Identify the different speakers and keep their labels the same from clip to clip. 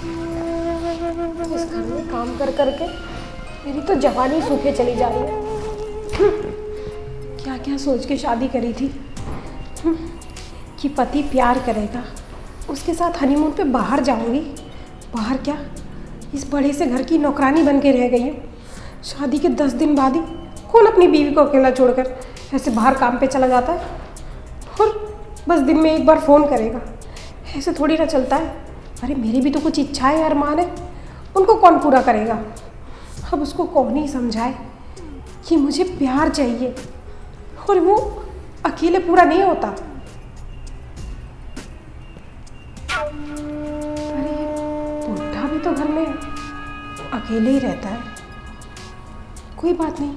Speaker 1: इस घर में काम कर करके मेरी तो जवानी सूखे चली जा रही है। क्या क्या सोच के शादी करी थी कि पति प्यार करेगा, उसके साथ हनीमून पे बाहर जाऊंगी। बाहर क्या, इस बड़े से घर की नौकरानी बन के रह गई हूँ। शादी के 10 दिन बाद ही कौन अपनी बीवी को अकेला छोड़कर ऐसे बाहर काम पे चला जाता है, और बस दिन में एक बार फ़ोन करेगा। ऐसे थोड़ी ना चलता है। अरे मेरी भी तो कुछ इच्छाएं अरमान है, उनको कौन पूरा करेगा। अब उसको कौन ही समझाए कि मुझे प्यार चाहिए, और वो अकेले पूरा नहीं होता। अरे बुढ़ा भी तो घर में अकेले ही रहता है। कोई बात नहीं,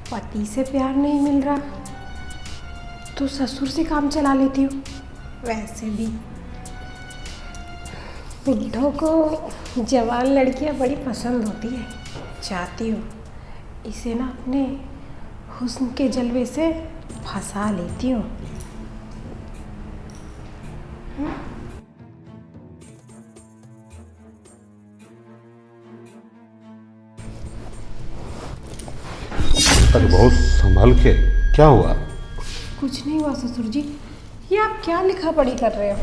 Speaker 1: पति से प्यार नहीं मिल रहा तो ससुर से काम चला लेती हूँ। वैसे भी बुढ़ों को जवान लड़कियाँ बड़ी पसंद होती है। चाहती हूँ इसे ना अपने हुस्न के जलवे से फंसा लेती हूँ।
Speaker 2: अरे बहुत संभल के, क्या हुआ?
Speaker 1: कुछ नहीं हुआ ससुर जी। ये आप क्या लिखा पढ़ी कर रहे हो?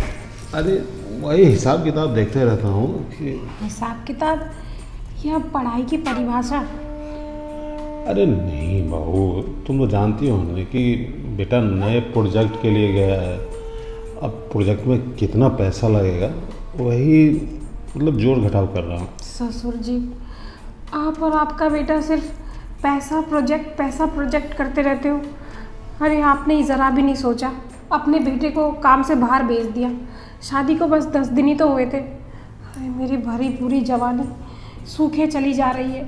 Speaker 2: अरे वही हिसाब किताब देखते रहता हूँ कि
Speaker 1: हिसाब किताब या पढ़ाई की परिभाषा?
Speaker 2: अरे नहीं बहू, तुम तो जानती हो ना कि बेटा नए प्रोजेक्ट के लिए गया है। अब प्रोजेक्ट में कितना पैसा लगेगा वही मतलब जोड़ घटाव कर रहा हूँ।
Speaker 1: ससुर जी, आप और आपका बेटा सिर्फ पैसा प्रोजेक्ट करते रहते हो। अरे आपने ज़रा भी नहीं सोचा, अपने बेटे को काम से बाहर भेज दिया। शादी को बस 10 दिन ही तो हुए थे। अरे मेरी भरी पूरी जवानी सूखे चली जा रही है।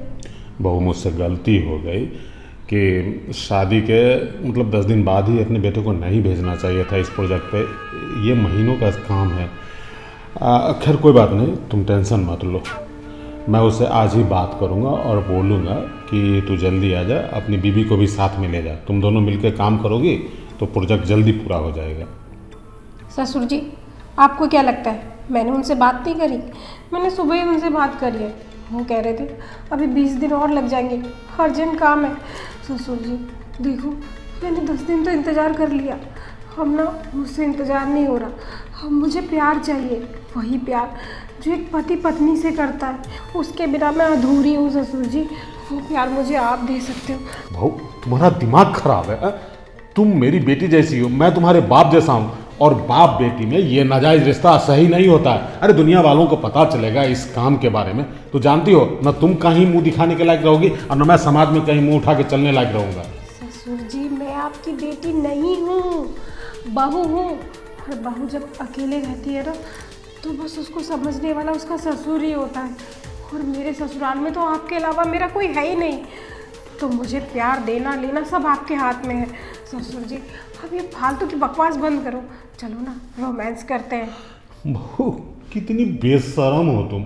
Speaker 2: बहू मुझसे गलती हो गई कि शादी के मतलब 10 दिन बाद ही अपने बेटे को नहीं भेजना चाहिए था इस प्रोजेक्ट पे। ये महीनों का काम है। खैर कोई बात नहीं, तुम टेंशन मत लो। मैं उससे आज ही बात करूँगा और बोलूँगा कि तू जल्दी आ जा, अपनी बीवी को भी साथ में ले जा। तुम दोनों मिलकर काम करोगी तो प्रोजेक्ट जल्दी पूरा हो जाएगा।
Speaker 1: ससुर जी, आपको क्या लगता है मैंने उनसे बात नहीं करी? मैंने सुबह ही उनसे बात करी है। वो कह रहे थे अभी 20 दिन और लग जाएंगे, अर्जेंट काम है। ससुर जी देखो, मैंने 10 दिन तो इंतज़ार कर लिया। अब ना मुझसे इंतज़ार नहीं हो रहा। अब मुझे प्यार चाहिए, वही प्यार जो एक पति पत्नी से करता है। उसके बिना मैं अधूरी हूँ ससुर जी। वो प्यार मुझे आप दे सकते हो।
Speaker 2: भाऊ तुम्हारा दिमाग खराब है। तुम मेरी बेटी जैसी हो, मैं तुम्हारे बाप जैसा हूँ, और बाप बेटी में ये नाजायज़ रिश्ता सही नहीं होता है। अरे दुनिया वालों को पता चलेगा इस काम के बारे में तो जानती हो ना, तुम कहीं मुंह दिखाने के लायक रहोगी और ना मैं समाज में कहीं मुंह उठा के चलने लायक रहूँगा।
Speaker 1: ससुर जी मैं आपकी बेटी नहीं हूँ, बहू हूँ। और बहू जब अकेले रहती है ना तो बस उसको समझने वाला उसका ससुर ही होता है। और मेरे ससुराल में तो आपके अलावा मेरा कोई है ही नहीं। तो मुझे प्यार देना लेना सब आपके हाथ में है। ससुर जी अब ये फालतू की बकवास बंद करो, चलो ना रोमांस करते हैं।
Speaker 2: बहू कितनी बेशरम हो तुम।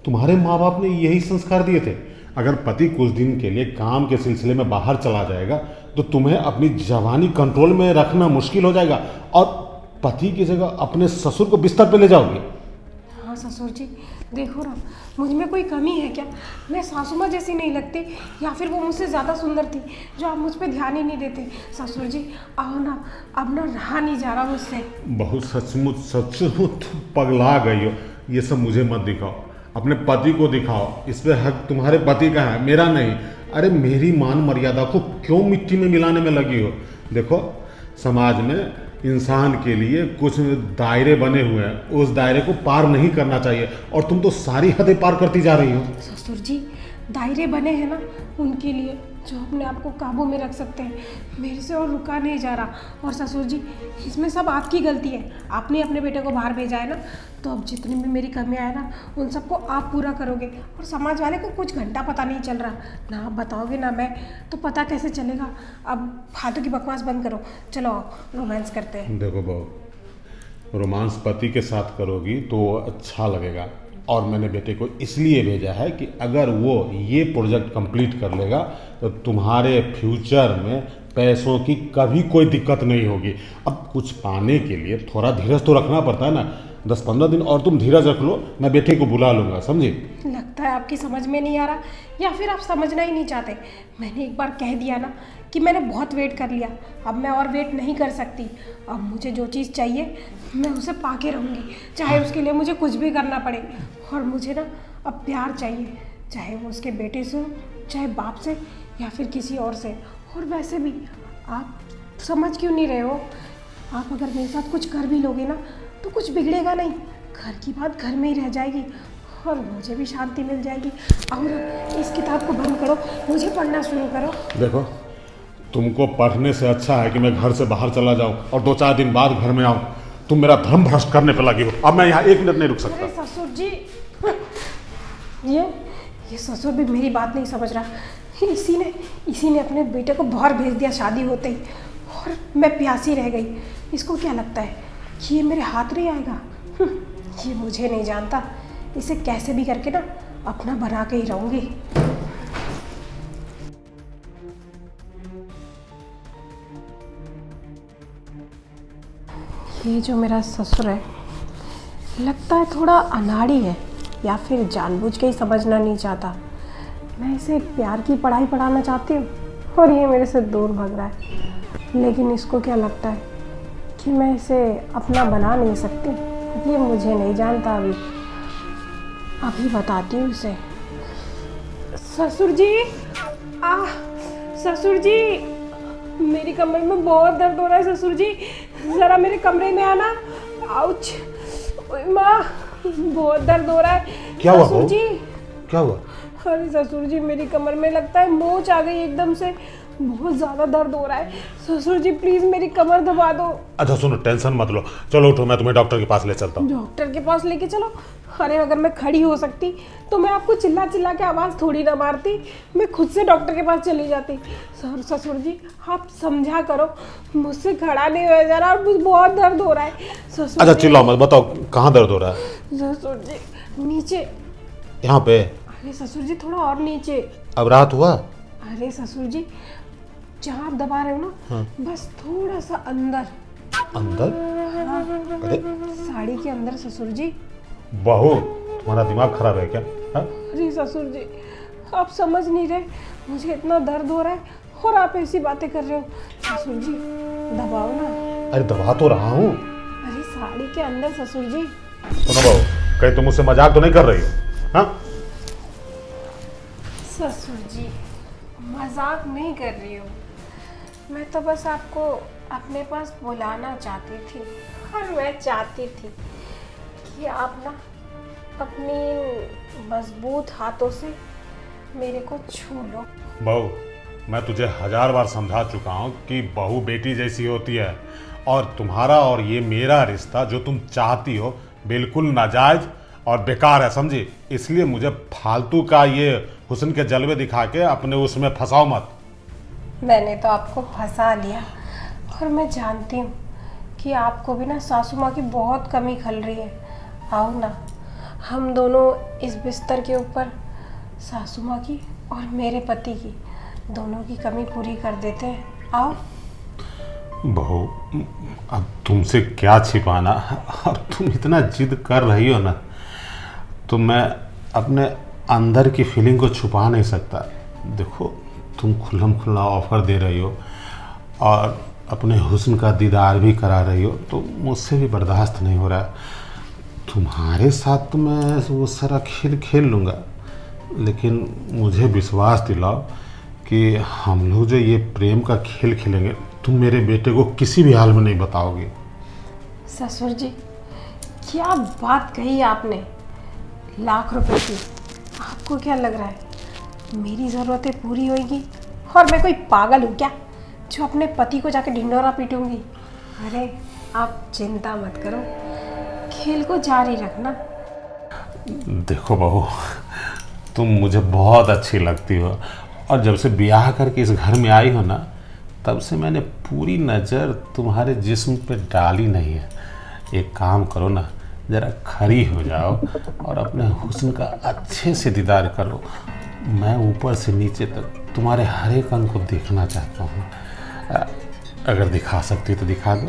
Speaker 2: तुम्हारे माँ बाप ने यही संस्कार दिए थे। अगर पति कुछ दिन के लिए काम के सिलसिले में बाहर चला जाएगा तो तुम्हें अपनी जवानी कंट्रोल में रखना मुश्किल हो जाएगा, और पति की जगह अपने ससुर को बिस्तर पे ले जाओगे।
Speaker 1: हाँ ससुर जी देखो ना, मुझ में कोई कमी है क्या? मैं सासू माँ जैसी नहीं लगती, या फिर वो मुझसे ज़्यादा सुंदर थी जो आप मुझ पे ध्यान ही नहीं देते? ससुर जी आओ ना, अब ना रहा नहीं जा रहा मुझसे।
Speaker 2: बहुत सचमुच पगला गई हो। ये सब मुझे मत दिखाओ, अपने पति को दिखाओ। इस पे हक तुम्हारे पति का है, मेरा नहीं। अरे मेरी मान मर्यादा को क्यों मिट्टी में मिलाने में लगी हो? देखो समाज में इंसान के लिए कुछ दायरे बने हुए हैं, उस दायरे को पार नहीं करना चाहिए, और तुम तो सारी हदें पार करती जा रही हो।
Speaker 1: ससुर जी दायरे बने हैं ना उनके लिए जो अपने आप को काबू में रख सकते हैं। मेरे से और रुका नहीं जा रहा। और ससुर जी इसमें सब आपकी गलती है। आपने अपने बेटे को बाहर भेजा है ना, तो अब जितनी भी मेरी कमियां है ना उन सबको आप पूरा करोगे। और समाज वाले को कुछ घंटा पता नहीं चल रहा, ना आप बताओगे ना मैं, तो पता कैसे चलेगा? अब फालतू की बकवास बंद करो, चलो रोमांस करते हैं।
Speaker 2: देखो बहू, रोमांस पति के साथ करोगी तो अच्छा लगेगा, और मैंने बेटे को इसलिए भेजा है कि अगर वो ये प्रोजेक्ट कंप्लीट कर लेगा तो तुम्हारे फ्यूचर में पैसों की कभी कोई दिक्कत नहीं होगी। अब कुछ पाने के लिए थोड़ा धीरज तो रखना पड़ता है ना। 10-15 दिन और तुम धीरज रख लो, मैं बेटे को बुला लूँगा, समझी।
Speaker 1: लगता है आपकी समझ में नहीं आ रहा, या फिर आप समझना ही नहीं चाहते। मैंने एक बार कह दिया ना कि मैंने बहुत वेट कर लिया, अब मैं और वेट नहीं कर सकती। अब मुझे जो चीज़ चाहिए मैं उसे पाके रहूँगी, चाहे उसके लिए मुझे कुछ भी करना पड़े। और मुझे ना अब प्यार चाहिए, चाहे वो उसके बेटे से हो, चाहे बाप से, या फिर किसी और से। और वैसे भी आप समझ क्यों नहीं रहे हो? आप अगर मेरे साथ कुछ कर भी लोगे ना तो कुछ बिगड़ेगा नहीं, घर की बात घर में ही रह जाएगी और मुझे भी शांति मिल जाएगी। और इस किताब को बंद करो, मुझे पढ़ना शुरू करो।
Speaker 2: देखो, तुमको पढ़ने से अच्छा है कि मैं घर से बाहर चला जाऊं और 2-4 दिन बाद घर में आऊं। तुम मेरा धर्म भ्रष्ट करने पे लगी हो। अब मैं यहाँ 1 मिनट नहीं रुक सकता।
Speaker 1: अरे ससुर जी, ये ससुर भी मेरी बात नहीं समझ रहा। इसी ने अपने बेटे को बाहर भेज दिया शादी होते ही, और मैं प्यासी रह गई। इसको क्या लगता है कि ये मेरे हाथ नहीं आएगा? ये मुझे नहीं जानता। इसे कैसे भी करके ना अपना बना के ही रहूँगी। ये जो मेरा ससुर है, लगता है थोड़ा अनाड़ी है, या फिर जानबूझ के ही समझना नहीं चाहता। मैं इसे प्यार की पढ़ाई पढ़ाना चाहती हूँ और ये मेरे से दूर भाग रहा है। लेकिन इसको क्या लगता है कि मैं इसे अपना बना नहीं सकती? ये मुझे नहीं जानता। अभी बताती हूँ इसे। ससुर जी, ससुर जी, मेरी कमर में बहुत दर्द हो रहा है। ससुर जी, ज़रा मेरे कमरे में आना। आउच, माँ, बहुत दर्द हो रहा है।
Speaker 2: क्या हुआ
Speaker 1: ससुर जी?
Speaker 2: क्या हुआ?
Speaker 1: अरे ससुर जी, मेरी कमर में लगता है मोच आ गई एकदम से, बहुत ज़्यादा दर्द हो रहा है। ससुर जी प्लीज़ मेरी कमर दबा दो।
Speaker 2: अच्छा सुनो, टेंशन मत लो, चलो उठो, मैं तुम्हें डॉक्टर के पास ले चलता हूँ।
Speaker 1: डॉक्टर के पास लेके चलो? अरे अगर मैं खड़ी हो सकती तो मैं आपको चिल्ला चिल्ला के आवाज़ थोड़ी ना मारती, मैं खुद से डॉक्टर के पास चली जाती। ससुर जी आप समझा करो, मुझसे खड़ा नहीं हो जा रहा और मुझे बहुत दर्द हो रहा है। ससुर
Speaker 2: अच्छा चिल्लाओ मत, बताओ कहाँ दर्द हो रहा है?
Speaker 1: ससुर जी नीचे।
Speaker 2: यहाँ पे?
Speaker 1: अरे ससुर जी थोड़ा और नीचे।
Speaker 2: अब राहत हुआ?
Speaker 1: अरे ससुर जी, जहाँ आप दबा रहे हो ना,
Speaker 2: हाँ।
Speaker 1: बस थोड़ा सा अंदर।
Speaker 2: अंदर?
Speaker 1: हाँ,
Speaker 2: अरे
Speaker 1: साड़ी के अंदर ससुर जी।
Speaker 2: बहू, तुम्हारा दिमाग खराब है क्या? हाँ?
Speaker 1: अरे ससुर जी आप समझ नहीं रहे, मुझे इतना दर्द हो रहा है और आप ऐसी बातें कर रहे हो। ससुर जी दबाओ ना।
Speaker 2: अरे दबा तो रहा हूँ।
Speaker 1: अरे साड़ी के अंदर ससुर जी।
Speaker 2: सुनो बहू, कहीं तुम मुझसे मजाक तो नहीं कर रही हो? हाँ?
Speaker 1: ससुर जी मजाक नहीं कर रही हूँ, मैं तो बस आपको अपने पास बुलाना चाहती थी। और मैं चाहती थी कि आप ना अपनी मजबूत हाथों से मेरे को छू लो।
Speaker 2: बहू, मैं तुझे 1000 बार समझा चुका हूँ कि बहू बेटी जैसी होती है, और तुम्हारा और ये मेरा रिश्ता जो तुम चाहती हो बिल्कुल नाजायज और बेकार है, समझी। इसलिए मुझे फालतू का ये हुस्न के जलवे दिखा के अपने उसमें फंसाओ मत।
Speaker 1: मैंने तो आपको फंसा लिया, और मैं जानती हूँ कि आपको भी ना सासू माँ की बहुत कमी खल रही है। आओ ना, हम दोनों इस बिस्तर के ऊपर सासू माँ की और मेरे पति की दोनों की कमी पूरी कर देते हैं। आओ।
Speaker 2: बहू, अब तुमसे क्या छिपाना, और तुम इतना जिद कर रही हो ना, तो मैं अपने अंदर की फीलिंग को छुपा नहीं सकता। देखो, तुम खुल्लम खुल्ला ऑफ़र दे रही हो और अपने हुस्न का दीदार भी करा रही हो, तो मुझसे भी बर्दाश्त नहीं हो रहा है। तुम्हारे साथ तो मैं वो सारा खेल खेल लूँगा, लेकिन मुझे विश्वास दिलाओ कि हम लोग जो ये प्रेम का खेल खेलेंगे, तुम मेरे बेटे को किसी भी हाल में नहीं बताओगे।
Speaker 1: ससुर जी क्या बात कही आपने, लाख रुपए की। आपको क्या लग रहा है मेरी ज़रूरतें पूरी होगी और मैं कोई पागल हूँ क्या जो अपने पति को जाके ढिंढोरा पीटूंगी? अरे आप चिंता मत करो, खेल को जारी रखना।
Speaker 2: देखो बहू, तुम मुझे बहुत अच्छी लगती हो, और जब से ब्याह करके इस घर में आई हो ना, तब से मैंने पूरी नज़र तुम्हारे जिस्म पे डाली नहीं है। एक काम करो ना, ज़रा खड़ी हो जाओ और अपने हुस्न का अच्छे से दीदार करो। मैं ऊपर से नीचे तक तुम्हारे हर एक अंग को देखना चाहता हूँ। अगर दिखा सकती तो दिखा दो।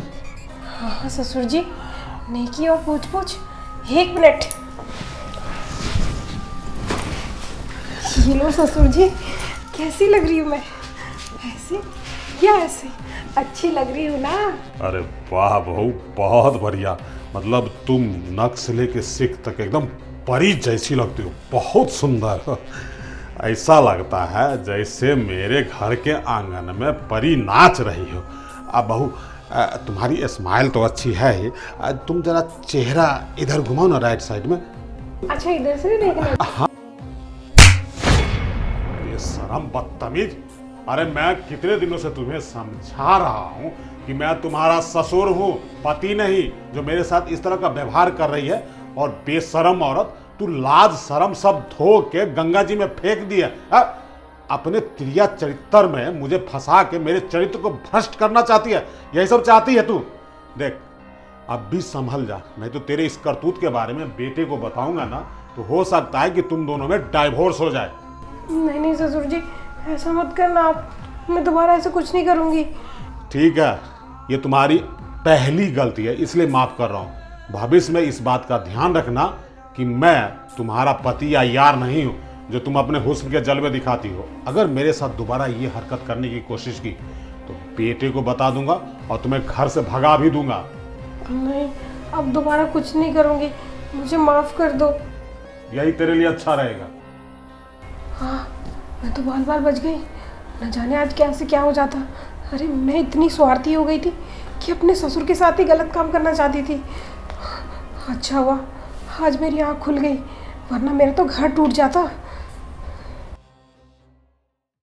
Speaker 1: हाँ ससुर जी, नेकी और पूछ पूछ। 1 मिनट। ये लो ससुर जी, कैसी लग रही हूँ मैं? ऐसे या ऐसे? अच्छी लग रही हूँ ना?
Speaker 2: अरे वाह बहू, बहुत बढ़िया। मतलब तुम नक से लेके सिख तक एकदम परी जैसी लगती हो, बहुत सुंदर। ऐसा लगता है जैसे मेरे घर के आंगन में परी नाच रही हो। अब बहू, तुम्हारी स्माइल तो अच्छी है ही, तुम जरा चेहरा इधर घुमाओ ना, राइट साइड में।
Speaker 1: अच्छा, इधर से भी देखना?
Speaker 2: हाँ। ये शर्म, बदतमीज। अरे मैं कितने दिनों से तुम्हें समझा रहा हूं कि मैं तुम्हारा ससुर हूं, पति नहीं, जो मेरे साथ इस तरह का व्यवहार कर रही है। और बेशरम औरत, तू लाज शर्म सब धो के गंगा जी में फेंक दिया। अपने क्रिया चरित्र में मुझे फंसा के मेरे चरित्र को भ्रष्ट करना चाहती है, यही सब चाहती है तू। देख, अब भी संभल जा, नहीं तो तेरे इस करतूत के बारे में बेटे को बताऊंगा ना, तो हो सकता है कि तुम दोनों में डाइवोर्स हो जाए।
Speaker 1: नहीं नहीं ससुर जी, ऐसा मत करना आप। मैं दोबारा ऐसा कुछ नहीं करूँगी।
Speaker 2: ठीक है, ये तुम्हारी पहली गलती है, इसलिए माफ कर रहा हूँ। भविष्य में इस बात का ध्यान रखना कि मैं तुम्हारा पति या यार नहीं हूँ जो तुम अपने हुस्न के जलवे दिखाती हो। अगर मेरे साथ दोबारा ये हरकत करने की कोशिश की तो बेटे को बता दूंगा और तुम्हें घर से भगा भी दूंगा।
Speaker 1: नहीं, अब दोबारा कुछ नहीं करूँगी, मुझे माफ़ कर दो।
Speaker 2: यही तेरे लिए अच्छा रहेगा।
Speaker 1: हाँ, मैं तो बाल बाल बच गई। न जाने आज कैसे क्या हो जाता। अरे मैं इतनी स्वार्थी हो गई थी कि अपने ससुर के साथ ही गलत काम करना चाहती थी। अच्छा हुआ आज मेरी आँख खुल गई, वरना मेरा तो घर टूट जाता।